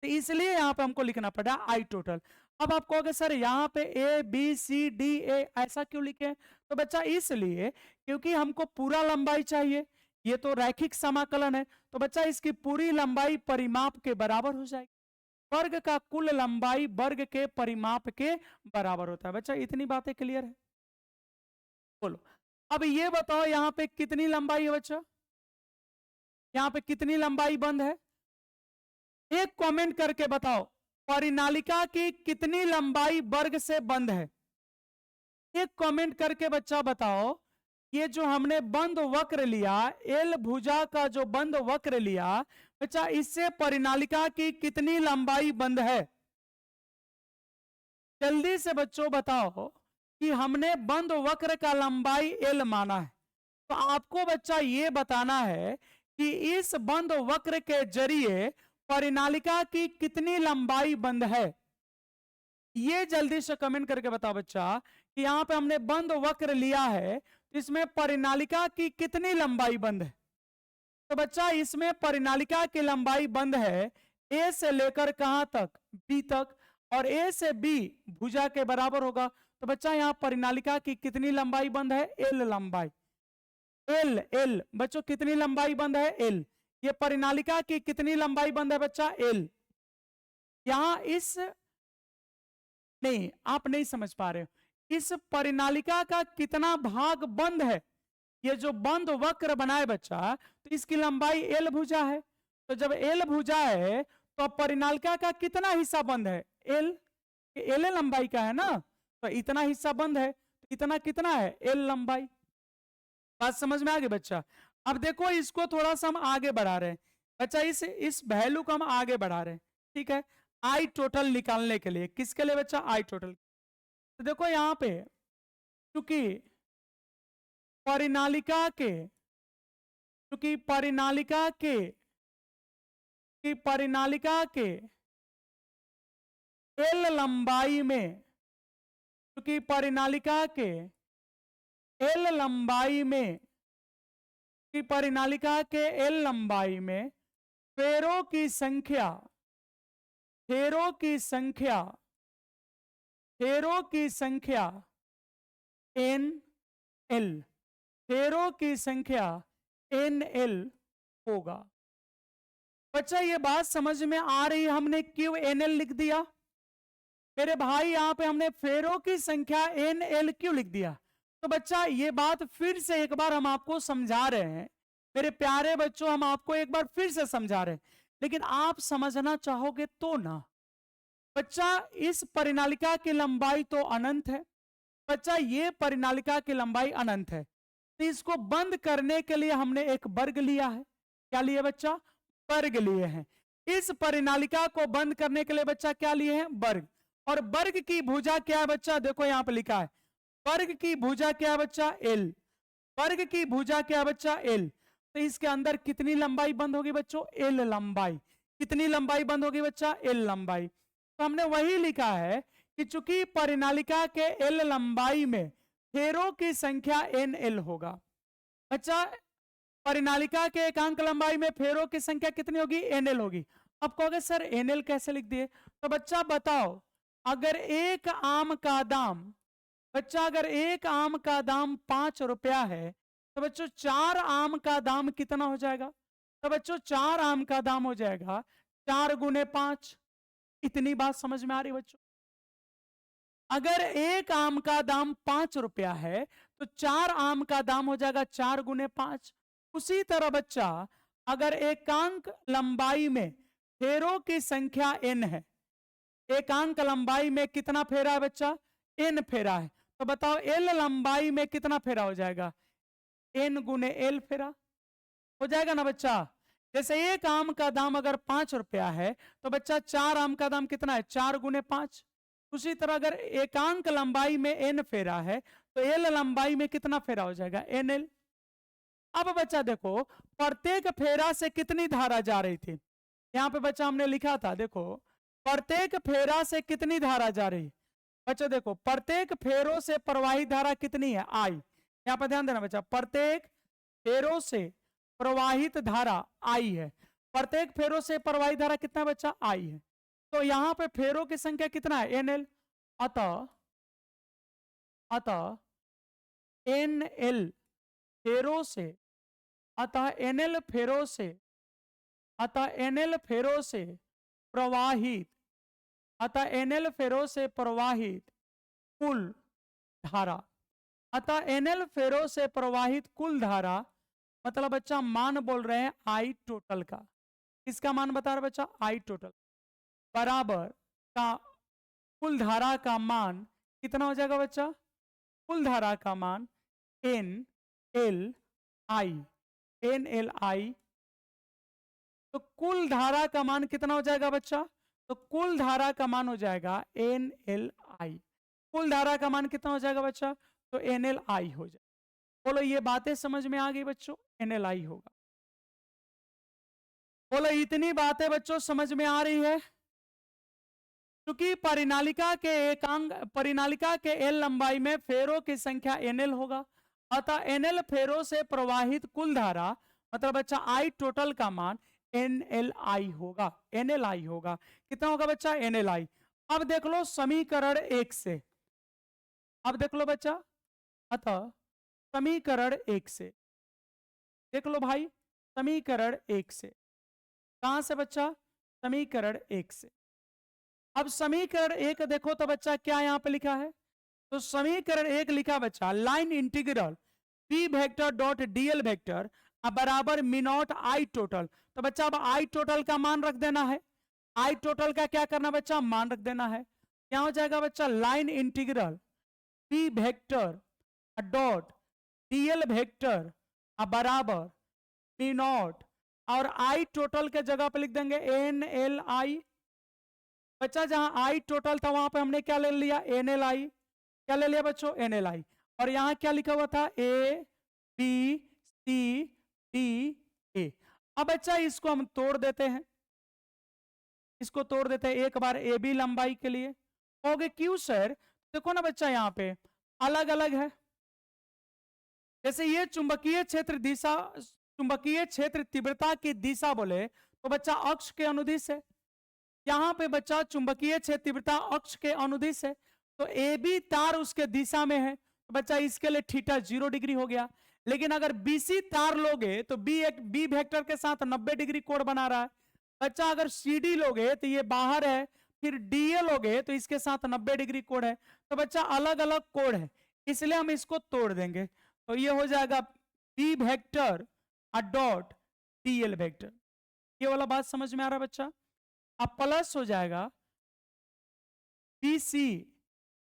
तो इसलिए यहाँ पे हमको लिखना पड़ा आई टोटल। अब आप कहोगे सर यहाँ पे A B C D A ऐसा क्यों लिखे? तो बच्चा इसलिए क्योंकि हमको पूरा लंबाई चाहिए, ये तो रैखिक समाकलन है, तो बच्चा इसकी पूरी लंबाई परिमाप के बराबर हो जाएगी। वर्ग का कुल लंबाई वर्ग के परिमाप के बराबर होता है। बच्चा इतनी बातें क्लियर है? बोलो अब ये बताओ यहाँ पे कितनी लंबाई है बच्चा? यहाँ पे कितनी लंबाई बंद है? एक कमेंट करके बताओ परिनालिका की कितनी लंबाई वर्ग से बंद है? एक कमेंट करके बच्चा बताओ ये जो हमने बंद वक्र लिया, एल भुजा का जो बंद वक्र लिया बच्चा, इससे परिनालिका की कितनी लंबाई बंद है? जल्दी से बच्चों बताओ कि हमने बंद वक्र का लंबाई एल माना है, तो आपको बच्चा ये बताना है कि इस बंद वक्र के जरिए परिनालिका की कितनी लंबाई बंद है। ये जल्दी से कमेंट करके बताओ बच्चा कि यहां पे हमने बंद वक्र लिया है, तो इसमें परिनालिका की कितनी लंबाई बंद है? तो बच्चा इसमें परिनालिका की लंबाई बंद है ए से लेकर कहां तक? बी तक, और ए से बी भुजा के बराबर होगा। तो बच्चा यहां परिनालिका की कितनी लंबाई बंद है? एल लंबाई। एल एल बच्चों कितनी लंबाई बंद है? एल। ये परिनालिका की कितनी लंबाई बंद है बच्चा? एल। यहां इस नहीं, आप नहीं समझ पा रहे हो, इस परिनालिका का कितना भाग बंद है? ये जो बंद वक्र बनाए बच्चा, तो इसकी लंबाई एल भुजा है, तो जब एल भुजा है तो परिनालिका का कितना हिस्सा बंद है? एल। एल लंबाई का है ना, तो इतना हिस्सा बंद है, तो इतना कितना है? एल लंबाई। बात समझ में आ गई बच्चा? अब देखो इसको थोड़ा सा हम आगे बढ़ा रहे हैं बच्चा, इस वैल्यू को हम आगे बढ़ा रहे हैं, ठीक है, आई टोटल निकालने के लिए। किसके लिए बच्चा? आई टोटल। तो देखो यहां पे क्योंकि परिनालिका के क्योंकि परिनालिका के कि परिनालिका के एल लंबाई में क्योंकि परिनालिका के एल लंबाई में कि परिनालिका के एल लंबाई में फेरों की संख्या फेरों की संख्या फेरों की संख्या एन एल फेरों की संख्या एन एल होगा। बच्चा ये बात समझ में आ रही है? हमने क्यों एन एल लिख दिया मेरे भाई? यहां पे हमने फेरों की संख्या एन एल क्यों लिख दिया? तो बच्चा ये बात फिर से एक बार हम आपको समझा रहे हैं मेरे प्यारे बच्चों, हम आपको एक बार फिर से समझा रहे हैं, लेकिन आप समझना चाहोगे तो ना। बच्चा इस परिनालिका की लंबाई तो अनंत है बच्चा, ये परिनालिका की लंबाई अनंत है, तो इसको बंद करने के लिए हमने एक वर्ग लिया है। क्या लिए बच्चा? वर्ग लिए हैं। इस परिनालिका को बंद करने के लिए बच्चा क्या लिए हैं? वर्ग। और वर्ग की भुजा क्या है बच्चा? देखो यहां पे लिखा है वर्ग की भुजा क्या है बच्चा? एल। वर्ग की भुजा क्या है बच्चा? एल। तो इसके अंदर कितनी लंबाई बंद होगी बच्चों? एल लंबाई। कितनी लंबाई बंद होगी बच्चा? एल लंबाई। तो हमने वही लिखा है कि चूंकि परिनालिका के एल लंबाई में फेरों की संख्या एन एल होगा। बच्चा परिनालिका के एकांक लंबाई में फेरों की संख्या कितनी होगी? एन एल होगी। अब कहोगे सर एन एल कैसे लिख दिए? तो बच्चा बताओ, अगर एक आम का दाम बच्चा अगर एक आम का दाम 5 रुपया है, तो बच्चों 4 आम का दाम कितना हो जाएगा? तो बच्चों 4 आम का दाम हो जाएगा 4 गुने 5। इतनी बात समझ में आ रही बच्चों? अगर एक आम का दाम 5 रुपया है तो 4 आम का दाम हो जाएगा 4 गुने 5। उसी तरह बच्चा अगर एकांक लंबाई में फेरों की संख्या n है, एकांक लंबाई में कितना फेरा है बच्चा? n फेरा है, तो बताओ l लंबाई में कितना फेरा हो जाएगा? n गुने l फेरा हो जाएगा ना बच्चा। जैसे एक आम का दाम अगर 5 रुपया है तो बच्चा 4 आम का दाम कितना है? 4 गुने 5। उसी तरह अगर एकांक लंबाई में n फेरा है तो l लंबाई में कितना फेरा हो जाएगा? nl। अब बच्चा देखो प्रत्येक फेरा से कितनी धारा जा रही थी? यहां पे बच्चा हमने लिखा था, देखो प्रत्येक फेरा से कितनी धारा जा रही? बच्चा देखो प्रत्येक फेरों से प्रवाहित धारा कितनी है? आई। यहां पर ध्यान देना बच्चा, प्रत्येक फेरों से प्रवाहित धारा आई है। प्रत्येक फेरों से प्रवाहित धारा कितना बच्चा? आई है। तो यहां पे फेरों की संख्या कितना है, एनएल। अतः एनएल फेरों से, अतः एनएल फेरों से, अतः एनएल फेरों से प्रवाहित, अतः एनएल फेरों से प्रवाहित कुल धारा, अतः एनएल फेरों से प्रवाहित कुल धारा, मतलब बच्चा मान बोल रहे हैं आई टोटल का। किसका मान बता रहे बच्चा, आई टोटल, बराबर का कुल धारा का मान कितना हो जाएगा बच्चा, कुल धारा का मान N L I, N L I. तो कुल धारा का मान कितना हो जाएगा बच्चा, तो कुल धारा का मान हो जाएगा एन एल आई। कुल धारा का मान कितना हो जाएगा बच्चा, तो एन एल आई हो जाएगा। बोलो ये बातें समझ में आ गई बच्चों, एन एल आई होगा। बोलो इतनी बातें बच्चों समझ में आ रही है। क्योंकि परिनालिका के एल लंबाई में फेरों की संख्या एनएल होगा, अतः एनएल फेरों से प्रवाहित कुल धारा, मतलब बच्चा आई टोटल का मान एनएलआई होगा, एनएलआई होगा। कितना होगा बच्चा, एनएलआई। अब देख लो समीकरण 1 से, अब देख लो बच्चा, अतः समीकरण 1 से देख लो भाई, समीकरण 1 से, कहां से बच्चा, समीकरण 1 से। अब समीकरण 1 देखो तो बच्चा क्या यहां पे लिखा है, तो समीकरण 1 लिखा बच्चा line integral P vector dot dl vector बराबर मी नॉट आई टोटल। तो बच्चा अब आई टोटल का मान रख देना है, आई टोटल का क्या करना बच्चा, मान रख देना है। क्या हो जाएगा बच्चा, line integral P vector dot dl vector बराबर मी नॉट, और आई टोटल के जगह पे लिख देंगे एन एल आई। बच्चा जहां आई टोटल था वहां पे हमने क्या ले लिया, एन एल आई। क्या ले लिया बच्चों, एन एल आई। और यहां क्या लिखा हुआ था, A B C D A. अब बच्चा इसको हम तोड़ देते हैं, इसको तोड़ देते हैं एक बार ए बी लंबाई के लिए। कहोगे क्यों सर, देखो ना बच्चा यहाँ पे अलग अलग है। जैसे ये चुंबकीय क्षेत्र दिशा, चुंबकीय क्षेत्र तीव्रता की दिशा बोले तो बच्चा अक्ष के अनुदिश है। यहां पे बच्चा चुंबकीय क्षेत्र तीव्रता अक्ष के अनुदिश है, तो ए बी तार उसके दिशा में है, तो बच्चा इसके लिए थीटा 0 डिग्री हो गया। लेकिन अगर बीसी तार लोगे तो बी वेक्टर के साथ 90 डिग्री कोण बना रहा है। बच्चा अगर सीडी लोगे तो ये बाहर है, फिर डीए लोगे तो इसके साथ 90 डिग्री कोण है। तो बच्चा अलग अलग कोण है, इसलिए हम इसको तोड़ देंगे। तो ये हो जाएगा B vector dot dl vector. ये वाला बात समझ में आ रहा है बच्चा। अब प्लस हो जाएगा बी सी,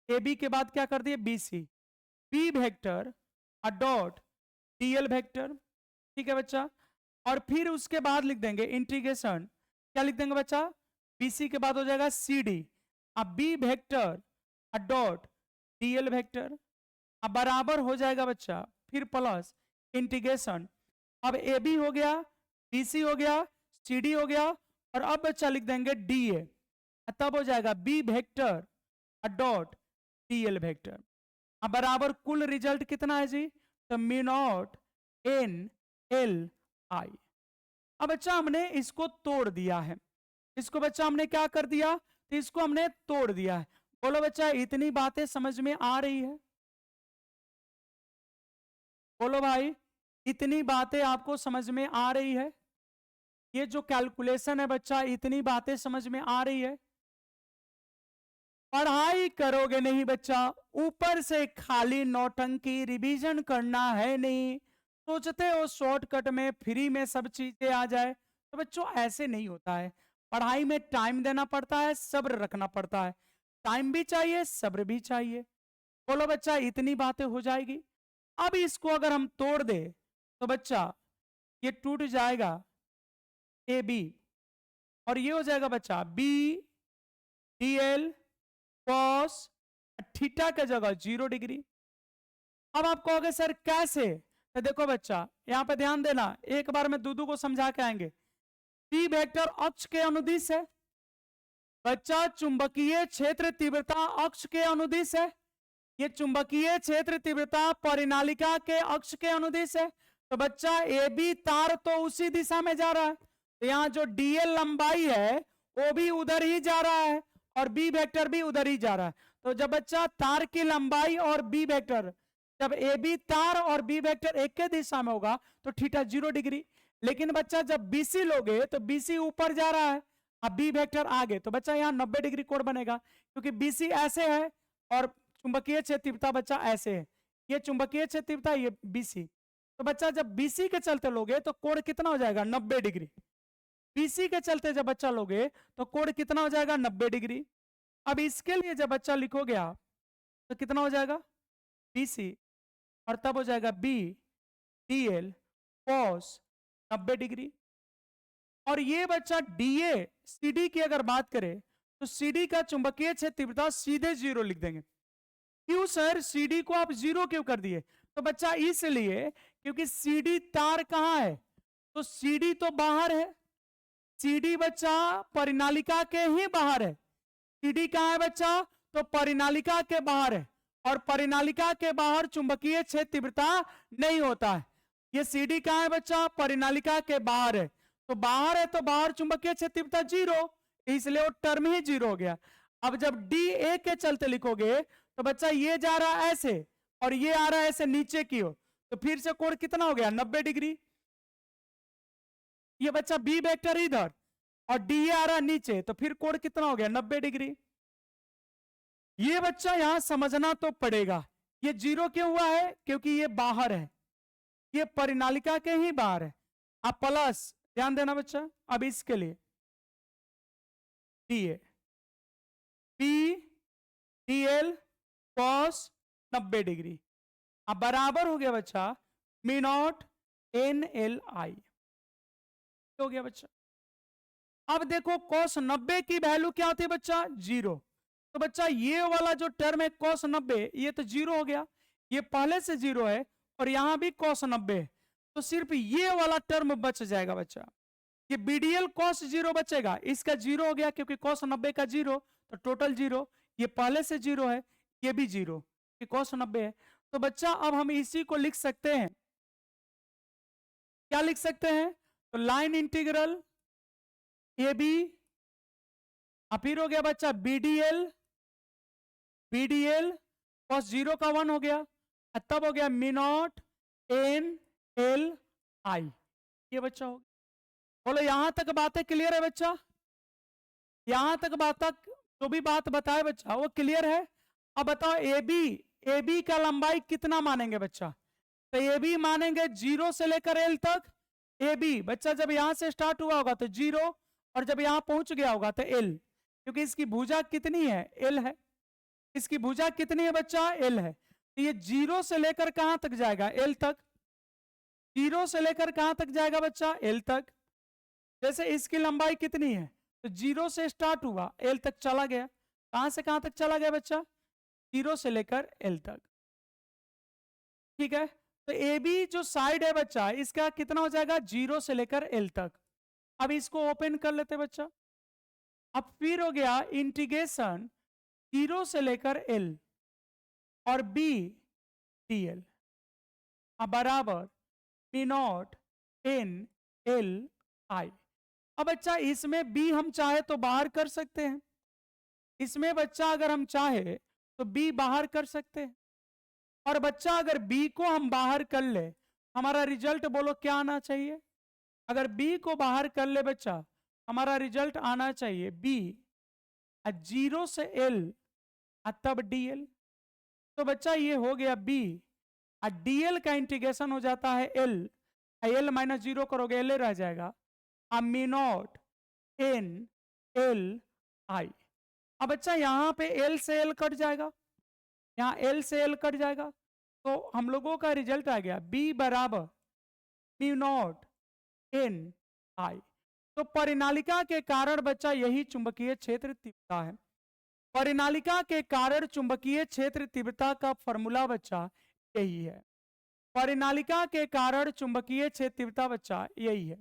ए बी के बाद क्या कर दिए B C, B vector dot dl vector. ठीक है बच्चा, और फिर उसके बाद लिख देंगे इंटीग्रेशन, क्या लिख देंगे बच्चा, बीसी के बाद हो जाएगा सी डी, अब B vector dot dl vector अब बराबर हो जाएगा बच्चा, फिर प्लस इंटीग्रेशन, अब ए बी हो गया, बी सी हो गया, सी डी हो गया, और अब बच्चा लिख देंगे डी ए, तब हो जाएगा B vector dot dl vector. अब बराबर कुल रिजल्ट कितना है जी, तो mu naught N L I. अब बच्चा हमने इसको तोड़ दिया है, इसको बच्चा हमने क्या कर दिया, तो इसको हमने तोड़ दिया है। बोलो बच्चा इतनी बातें समझ में आ रही है, बोलो भाई इतनी बातें आपको समझ में आ रही है। ये जो कैलकुलेशन है बच्चा, इतनी बातें समझ में आ रही है। पढ़ाई करोगे नहीं बच्चा, ऊपर से खाली नौटंकी, रिवीजन करना है नहीं, सोचते हो शॉर्टकट में फ्री में सब चीजें आ जाए, तो बच्चों ऐसे नहीं होता है। पढ़ाई में टाइम देना पड़ता है, सब्र रखना पड़ता है, टाइम भी चाहिए सब्र भी चाहिए। बोलो बच्चा इतनी बातें हो जाएगी। अब इसको अगर हम तोड़ दे तो बच्चा ये टूट जाएगा ए बी, और ये हो जाएगा बच्चा B D L cos theta के जगह 0 डिग्री। अब आप कहोगे सर कैसे, तो देखो बच्चा यहां पे ध्यान देना, एक बार में दूधू को समझा के आएंगे। पी वेक्टर अक्ष के अनुदिश है बच्चा, चुंबकीय क्षेत्र तीव्रता अक्ष के अनुदिश है, ये चुंबकीय क्षेत्र तीव्रता परिनालिका के अक्ष के अनुदिश है, तो बच्चा ए बी तार तो उसी दिशा में जा रहा है, तो यहां जो डीएल लंबाई है ओ भी उधर ही जा रहा है और बी वेक्टर भी उधर ही जा रहा है। तो जब बच्चा तार की लंबाई और बी वेक्टर, जब ए बी तार और बी वेक्टर एक के दिशा में होगा तो थीटा 0 डिग्री। लेकिन बच्चा जब बीसी लोगे तो बीसी ऊपर जा रहा है, अब बी वेक्टर आगे, तो बच्चा यहाँ 90 डिग्री कोण बनेगा, क्योंकि बीसी ऐसे है और चुंबकीय क्षेत्र तीव्रता बच्चा ऐसे है, ये चुंबकीय क्षेत्र तीव्रता, ये बीसी। तो बच्चा जब बीसी के चलते लोगे तो कोण कितना हो जाएगा, 90 डिग्री। बीसी के चलते जब बच्चा लोगे तो कोण कितना हो जाएगा, 90 डिग्री। अब इसके लिए जब बच्चा लिखोगे आप तो कितना हो जाएगा, बीसी, और तब हो जाएगा B D L cos 90 degree. और ये बच्चा डीए सीडी की अगर बात करें तो सीडी का चुंबकीय क्षेत्र तीव्रता सीधे 0 लिख देंगे। क्यों सर, सीडी को आप 0 क्यों कर दिए? तो बच्चा इसलिए क्योंकि सीडी तार कहां है, तो सीडी तो बाहर है, सीडी बच्चा परिनालिका के ही बाहर है। सीडी कहां है बच्चा, तो परिनालिका के बाहर है, और परिनालिका के बाहर चुंबकीय क्षेत्र तीव्रता नहीं होता है। ये सीडी कहां है बच्चा, परिनालिका के बाहर है, तो बाहर है तो बाहर चुंबकीय क्षेत्र तीव्रता 0, इसलिए वो टर्म ही 0 हो गया। अब जब डी ए के चलते लिखोगे तो बच्चा ये जा रहा है ऐसे और ये आ रहा है ऐसे नीचे की ओर, तो फिर से कोण कितना हो गया, 90 डिग्री। ये बच्चा बी वेक्टर इधर और डी ए आ रहा है नीचे, तो फिर कोण कितना हो गया, 90 डिग्री। ये बच्चा यहां समझना तो पड़ेगा, ये 0 क्यों हुआ है, क्योंकि ये बाहर है, ये परिनालिका के ही बाहर है। अब प्लस ध्यान देना बच्चा, अब इसके लिए D A P D L cos 90 degree, अब बराबर हो गया बच्चा मी नॉट एन एल आई, हो गया बच्चा। अब देखो कॉस 90 की वैल्यू क्या होती है बच्चा, 0। तो बच्चा ये वाला जो टर्म है कॉस 90, ये तो 0 हो गया, ये पहले से 0 है, और यहां भी कॉस 90 है, तो सिर्फ ये वाला टर्म बच जाएगा बच्चा, ये बीडीएल कॉस 0 बचेगा, इसका 0 हो गया क्योंकि कॉस 90 का 0, तो टोटल 0, ये पहले से 0 है, ये भी 0, ये कॉस 90 है। तो बच्चा अब हम इसी को लिख सकते हैं, क्या लिख सकते हैं, तो लाइन इंटीग्रल ए बी, फिर हो गया बच्चा बीडीएल, बीडीएल कॉस 0 का 1 हो गया, तब हो गया मी नॉट एन एल आई, ये बच्चा हो गया। बोलो यहां तक बातें क्लियर है बच्चा, यहां तक बात तक जो भी बात बताए बच्चा वो क्लियर है। अब बताओ ए बी का लंबाई कितना मानेंगे बच्चा, तो ए बी मानेंगे 0 से लेकर एल तक। ए बी बच्चा जब यहां से स्टार्ट हुआ होगा तो 0, और जब यहां पहुंच गया होगा तो एल, क्योंकि इसकी भुजा कितनी है, एल है, इसकी भुजा कितनी है बच्चा, एल है, तो ये 0 से लेकर कहां तक जाएगा, एल तक। 0 से लेकर कहां तक जाएगा बच्चा, एल तक। जैसे इसकी लंबाई कितनी है, तो 0 से स्टार्ट हुआ एल तक चला गया, कहां से कहां तक चला गया बच्चा, 0 से लेकर एल तक, ठीक है। तो ए बी जो साइड है बच्चा इसका कितना हो जाएगा, 0 से लेकर एल तक। अब इसको ओपन कर लेते बच्चा, अब फिर हो गया इंटीग्रेशन 0 से लेकर एल और बी डी एल, अब बराबर B naught N L I. अब बच्चा इसमें बी हम चाहे तो बाहर कर सकते हैं, इसमें बच्चा अगर हम चाहे तो बी बाहर कर सकते हैं, और बच्चा अगर बी को हम बाहर कर ले हमारा रिजल्ट बोलो क्या आना चाहिए, अगर बी को बाहर कर ले बच्चा हमारा रिजल्ट आना चाहिए बी 0 से एल तब डीएल। तो बच्चा ये हो गया बी, डीएल का इंटीग्रेशन हो जाता है एल, एल माइनस 0 करोगे एल रह जाएगा, मी नॉट एन एल आई। अब बच्चा यहां पे एल से एल कट जाएगा, यहां एल से एल कट जाएगा, तो हम लोगों का रिजल्ट आ गया बी बराबर मी नॉट एन आई। तो परिनालिका के कारण बच्चा यही चुंबकीय क्षेत्र तीव्रता है, परिनालिका के कारण चुंबकीय क्षेत्र तीव्रता का फॉर्मूला बच्चा यही है, परिनालिका के कारण चुंबकीय क्षेत्र तीव्रता बच्चा यही है,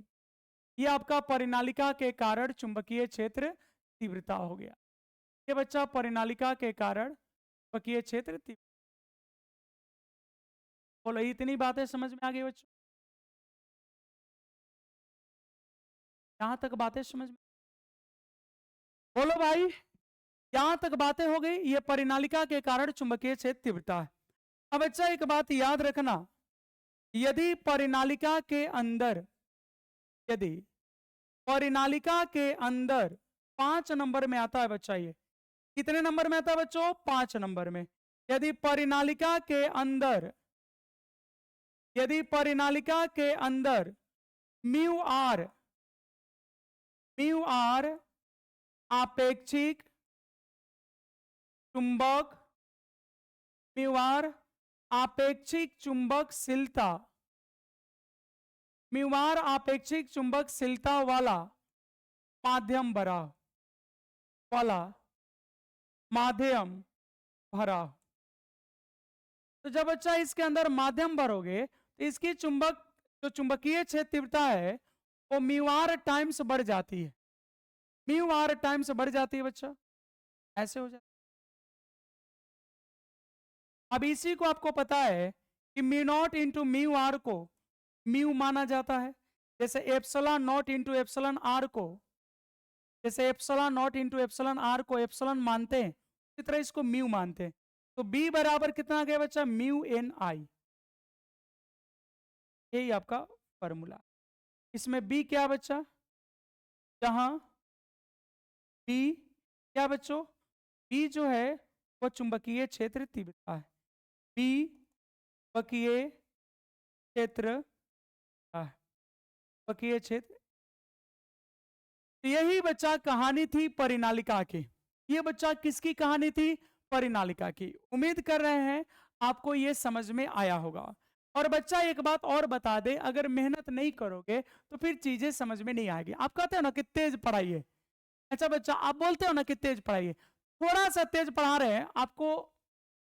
ये आपका परिनालिका के कारण चुंबकीय क्षेत्र तीव्रता हो गया, ये बच्चा परिनालिका के कारण चुंबकीय क्षेत्र तीव्रता। बोलो इतनी बातें समझ में आ गई बच्चों, यहां तक बातें समझ में बोलो भाई, यहां तक बातें हो गई। ये परिनालिका के कारण चुंबकीय क्षेत्र तीव्रता है। अब अच्छा एक बात याद रखना, यदि परिनालिका के अंदर, यदि परिनालिका के अंदर 5 नंबर में आता है बच्चा, ये कितने नंबर में आता है बच्चों? 5 नंबर में। यदि परिनालिका के अंदर, यदि परिनालिका के अंदर म्यू आर आपेक्षिक चुंबक, म्यू आर आपेक्षिक चुंबकशीलता, म्यू आर आपेक्षिक चुंबकशीलता वाला माध्यम भरा, वाला माध्यम भरा। तो जब बच्चा इसके अंदर माध्यम भरोगे तो इसकी जो चुंबकीय क्षेत्र तीव्रता है वो म्यू आर टाइम्स बढ़ जाती है, म्यू आर टाइम्स बढ़ जाती है बच्चा, ऐसे हो जाता है। अब इसी को आपको पता है कि mu naught into mu R को म्यू माना जाता है, जैसे epsilon naught into epsilon R को, जैसे epsilon naught into epsilon R को एप्सिलॉन मानते हैं, इसी तरह इसको म्यू मानते हैं। तो बी बराबर कितना आ गया बच्चा? म्यू एन आई, यही आपका फॉर्मूला। इसमें बी क्या बच्चा? जहां बी क्या बच्चों? बी जो है वो चुंबकीय क्षेत्र तीव्रता है, बी चुंबकीय क्षेत्र, चुंबकीय क्षेत्र। तो यही बच्चा कहानी थी परिनालिका की। ये बच्चा किसकी कहानी थी? परिनालिका की। उम्मीद कर रहे हैं आपको ये समझ में आया होगा। और बच्चा एक बात और बता दे, अगर मेहनत नहीं करोगे तो फिर चीजें समझ में नहीं आएगी। आप कहते हो ना कि तेज पढ़ाइए, अच्छा बच्चा आप बोलते हो ना कि तेज पढ़ाइए, थोड़ा सा तेज पढ़ा रहे हैं, आपको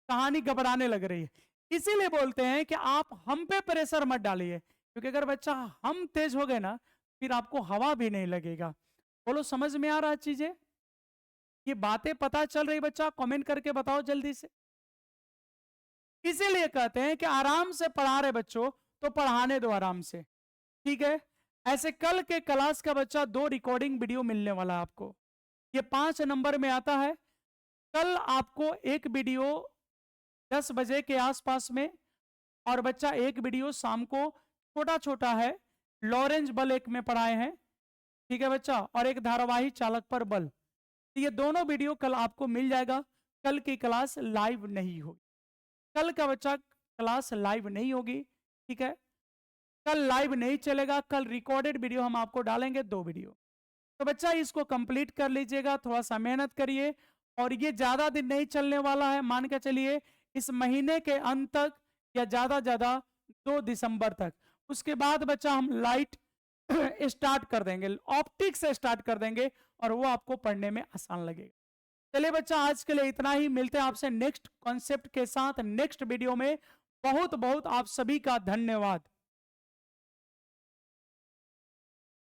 कहानी घबराने लग रही है, इसीलिए बोलते हैं कि आप हम पे प्रेशर मत डालिए, क्योंकि अगर बच्चा हम तेज हो गए ना फिर आपको हवा भी नहीं लगेगा। बोलो समझ में आ रहा है चीजें? ये बातें पता चल रही बच्चा? कमेंट करके बताओ जल्दी से। इसीलिए कहते हैं कि आराम से पढ़ा रहे बच्चों तो पढ़ाने दो आराम से, ठीक है। ऐसे कल के क्लास का बच्चा 2 रिकॉर्डिंग वीडियो मिलने वाला है आपको, ये 5 नंबर में आता है। कल आपको एक वीडियो 10 बजे के आसपास में, और बच्चा एक वीडियो शाम को, छोटा छोटा है, लॉरेंज बल एक में पढ़ाए हैं, ठीक है बच्चा, और एक धारावाही चालक पर बल। तो ये दोनों वीडियो कल आपको मिल जाएगा। कल की क्लास लाइव नहीं होगी, कल का बच्चा क्लास लाइव नहीं होगी, ठीक है। कल लाइव नहीं चलेगा, कल रिकॉर्डेड वीडियो हम आपको डालेंगे 2 वीडियो। तो बच्चा इसको कंप्लीट कर लीजिएगा, थोड़ा सा मेहनत करिए। और ये ज्यादा दिन नहीं चलने वाला है, मान के चलिए इस महीने के अंत तक या ज्यादा ज्यादा 2 दिसंबर तक। उसके बाद बच्चा हम लाइट स्टार्ट कर देंगे, ऑप्टिक्स से स्टार्ट कर देंगे, और वो आपको पढ़ने में आसान लगेगा। चलिए बच्चा आज के लिए इतना ही, मिलते हैं आपसे नेक्स्ट कॉन्सेप्ट के साथ नेक्स्ट वीडियो में। बहुत बहुत आप सभी का धन्यवाद।